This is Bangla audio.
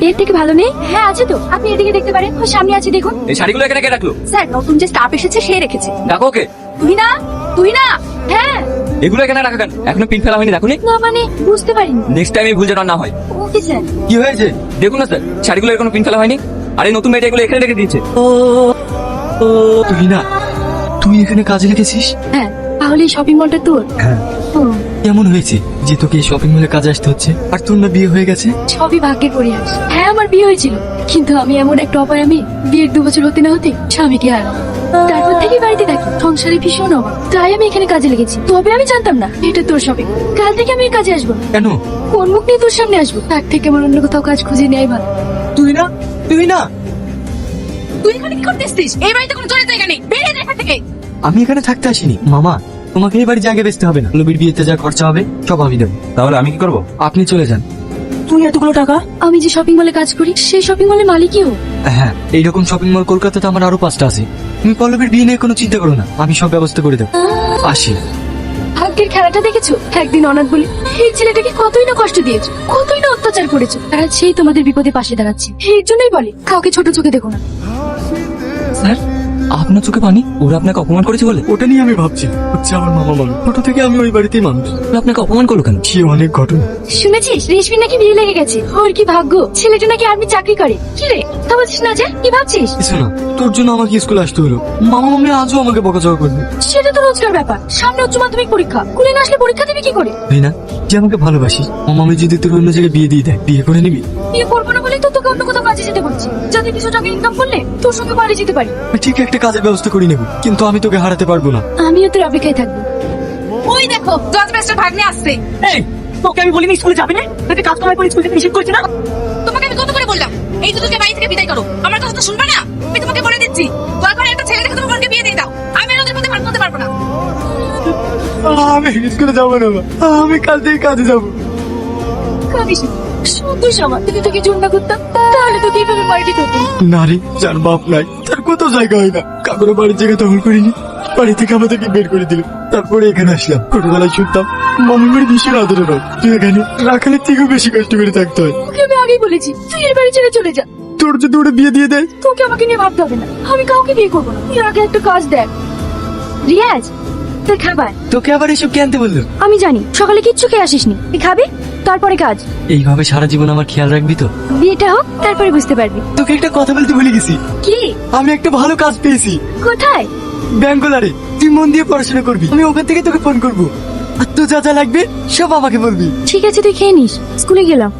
এর থেকে ভালো নেই? হ্যাঁ আছে তো, আপনি এদিকে দেখতে পারেন, ওই সামনে আছে দেখুন। এই শাড়িগুলো এখানে কে রাখলো? স্যার নতুন যে স্টাফ এসেছে সে রেখেছে। ডাকো ওকে। তুই না, তুই না। হ্যাঁ। এগুলো এখানে রাখা কেন? এখনো পিন ফেলা হয়নি, দেখুনি? না মানে বুঝতে পারিনি। নেক্সট টাইম এই ভুল যেন আর না হয়। Okay sir. কি হয়েছে দেখুন না স্যার, শাড়িগুলো এখনো পিন ফেলা হয়নি। আর এই নতুন মেয়েটা এগুলো এখানে রেখে দিয়েছে। তুই না, তুই এখানে কাজে লেগেছিস? হ্যাঁ, তাহলে এই শপিং মলটা তোর? হ্যাঁ। ও, কেমন হয়েছে যে তোকে এই শপিং মলে কাজে আসতে হচ্ছে, আর তোর না বিয়ে হয়ে গেছে? সবই ভাগ্যের পরিহাস। হ্যাঁ আমার বিয়ে হয়েছিল, কিন্তু আমি এমন একটা অপায় বিয়ের 2 বছর হতে না হতে স্বামীকে হারাম। তারপর থেকে বাড়িতে থাকি, সংসারে ভীষণ অভাব, তাই আমি এখানে কাজে লেগেছি। তবে আমি জানতাম না এটা তোর শপিং। কাল থেকে আমি এই কাজে আসবো না। কেন? কোন মুখ নিয়ে তোর সামনে আসবো? তার থেকে আমার অন্য কোথাও কাজ খুঁজে নেয় ভালো। তুই না, তুই না। তুই এখানে কি করতে এসেছিস? এই বাড়িতে কোনো চলে জায়গা নেই, বেরিয়ে যা এখান থেকে। আমি এখানে থাকতে আসিনি মামা, তোমাকে এই বাড়ি জায়গা বেচতে হবে না। লবির বিয়েতে যা খরচা হবে সব আমি দেবো। তাহলে আমি কি করবো? আপনি চলে যান। তুই এতগুলো টাকা? আমি যে শপিং মলে কাজ করি সেই শপিং মলের মালিকই ও। হ্যাঁ, এইরকম শপিং মল কলকাতাতে আমার আরো 5টা আছে। তুমি পল্লবীর বিয়ে নিয়ে কোনো চিন্তা করো না, আমি সব ব্যবস্থা করে দেবো। আসি। ভাগ্যের খেলাটা দেখেছো? একদিন অনাথ বলে এই ছেলেটাকে কতই না কষ্ট দিয়েছো, কতই না অত্যাচার করেছো, আর আজ সেই তোমাদের বিপদে পাশে দাঁড়াচ্ছে। এই জন্যই বলে কাউকে ছোট চোখে দেখো না। স্যার, আপনার চোখে পানি? ওরা আপনাকে অপমান করেছে বলে? ওটা নিয়ে আমি ভাবছি, হচ্ছে আমার মামা মানুষ, ছোট থেকে আমি ওই বাড়িতেই মানুষ। ওরা আপনাকে অপমান করলো কেন? সে অনেক ঘটনা। শুনেছিস রেশমি নাকি বিয়ে লেগে গেছে? ওর কি ভাগ্য, ছেলেটা নাকি আর্মি চাকরি করে। কি রে তা বলছিস না যে? কি ভাবছিস? কিছু না, তোর জন্য আমাকে স্কুলে আসতে হলো। মামা মামি আজও আমাকে বকাঝকা করবে। সেটা তো রোজকার ব্যাপার। সামনে উচ্চ মাধ্যমিক পরীক্ষা, কুলে না আসলে পরীক্ষা দিবি কি করে? তাই না, যে আমাকে ভালোবাসিস, মামা মামি যদি তোর অন্য জায়গায় বিয়ে দিয়ে দেয়, বিয়ে করে নিবি? বিয়ে করবো না বলেই তো তোকে অন্য কোথাও কাজে যেতে বলছি, যাতে কিছু টাকা ইনকাম করলে তোর সঙ্গে বাড়ি যেতে পারি। ঠিক একটা কাজের ব্যবস্থা করে নেব, কিন্তু আমি তোকে হারাতে পারবো না। আমিও তোর অপেক্ষায় থাকবো। ওই দেখো জজ মাস্টার ভাগ্নে আসছে। এই, তোকে আমি বলিনি স্কুলে যাবে না? তোকে কাজ করার পর স্কুল থেকে নিষেধ করছি না? তোমাকে আমি কত করে বললাম এই দুটোকে বাড়ি থেকে বিদায় করো? আমার কথা তো শুনবে না। আমি তোমাকে বলে দিচ্ছি, দরকার একটা ছেলে দেখে তোমার বোনকে বিয়ে দিয়ে দাও। আমি আর ওদের মধ্যে ভাগ করতে পারবো না। আমি স্কুলে যাবো না, আমি কাল থেকে কাজে যাবো। কাঁদিস না। সুন্দর সমাজ যদি তোকে জোর না করতাম তাহলে তোকে এইভাবে বাড়িতে করতাম। নারী যার বাপ নাই, তার কোথাও জায়গা হয় না। কাকুর বাড়ির জায়গা দখল করিনি, বাড়ি থেকে আমাদেরকে বের করে দিল। তারপরে এখানে আসলাম। ছোটবেলায় শুনতাম মামার বাড়ি ভীষণ আদরের হয়, তুই এখানে রাখালের থেকেও বেশি কষ্ট করে থাকতে হয়। তোকে আমি আগেই বলেছি তুই এই বাড়ি ছেড়ে চলে যা। তোর যদি ওরা বিয়ে দিয়ে দেয়? তোকে আমাকে নিয়ে ভাবতে হবে না, আমি কাউকে বিয়ে করবো না। তুই আগে একটা কাজ দেখ। রিয়াজ, তোর খাবার। তোকে আবার এসব কে আনতে বললো? আমি জানি সকালে কিচ্ছু খেয়ে আসিসনি, তুই খাবি তারপরে কাজ। এইভাবে সারা জীবন আমার খেয়াল রাখবি তো? বিয়েটা হোক তারপরে বুঝতে পারবি। তোকে একটা কথা বলতে ভুলে গেছি। কি? আমি একটা ভালো কাজ পেয়েছি কোথায়? ব্যাঙ্গালোরে। তুই মন দিয়ে পড়াশোনা করবি, আমি ওখান থেকে তোকে ফোন করবো। আর তো যা যা লাগবে সব আমাকে বলবি। ঠিক আছে তুই খেয়ে নিস, স্কুলে গেলাম।